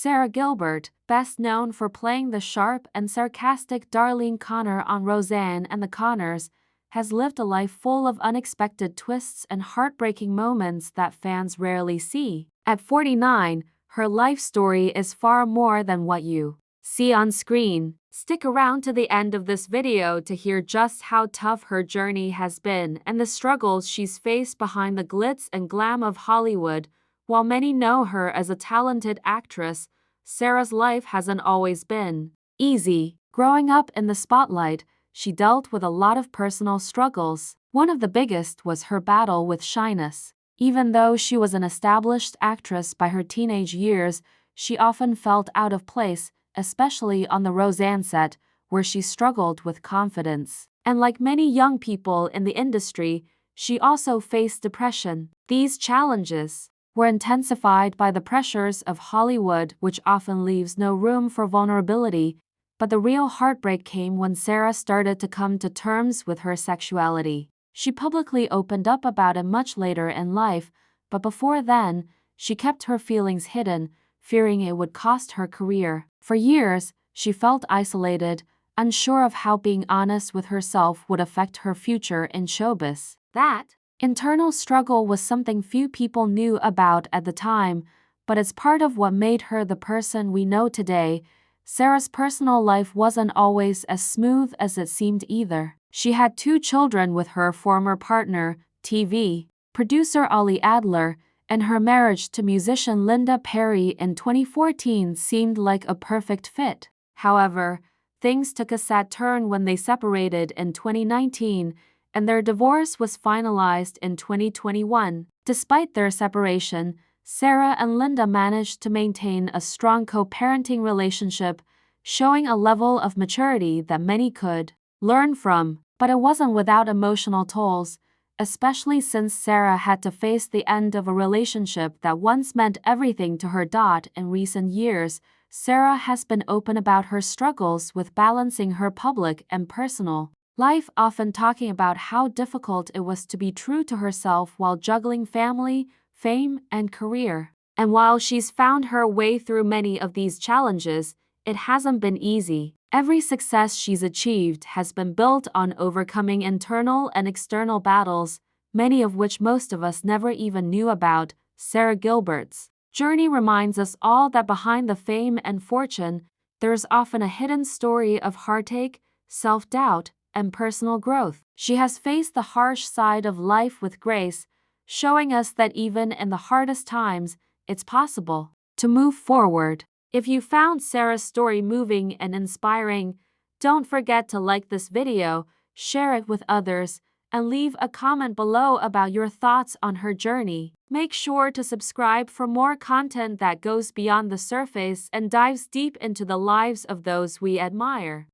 Sara Gilbert, best known for playing the sharp and sarcastic Darlene Connor on Roseanne and The Connors, has lived a life full of unexpected twists and heartbreaking moments that fans rarely see. At 49, her life story is far more than what you see on screen. Stick around to the end of this video to hear just how tough her journey has been and the struggles she's faced behind the glitz and glam of Hollywood. While many know her as a talented actress, Sara's life hasn't always been easy. Growing up in the spotlight, she dealt with a lot of personal struggles. One of the biggest was her battle with shyness. Even though she was an established actress by her teenage years, she often felt out of place, especially on the Roseanne set, where she struggled with confidence. And like many young people in the industry, she also faced depression. These challenges were intensified by the pressures of Hollywood, which often leaves no room for vulnerability. But the real heartbreak came when Sara started to come to terms with her sexuality. She publicly opened up about it much later in life, but before then, she kept her feelings hidden, fearing it would cost her career. For years, she felt isolated, unsure of how being honest with herself would affect her future in showbiz. That internal struggle was something few people knew about at the time, but it's part of what made her the person we know today. Sara's personal life wasn't always as smooth as it seemed either. She had 2 children with her former partner, TV producer Ollie Adler, and her marriage to musician Linda Perry in 2014 seemed like a perfect fit. However, things took a sad turn when they separated in 2019, and their divorce was finalized in 2021. Despite their separation, Sara and Linda managed to maintain a strong co-parenting relationship, showing a level of maturity that many could learn from. But it wasn't without emotional tolls, especially since Sara had to face the end of a relationship that once meant everything to her. In recent years, Sara has been open about her struggles with balancing her public and personal life, often talking about how difficult it was to be true to herself while juggling family, fame, and career. And while she's found her way through many of these challenges, it hasn't been easy. Every success she's achieved has been built on overcoming internal and external battles, many of which most of us never even knew about. Sara Gilbert's journey reminds us all that behind the fame and fortune, there's often a hidden story of heartache, self-doubt, and personal growth. She has faced the harsh side of life with grace, showing us that even in the hardest times, it's possible to move forward. If you found Sara's story moving and inspiring, don't forget to like this video, share it with others, and leave a comment below about your thoughts on her journey. Make sure to subscribe for more content that goes beyond the surface and dives deep into the lives of those we admire.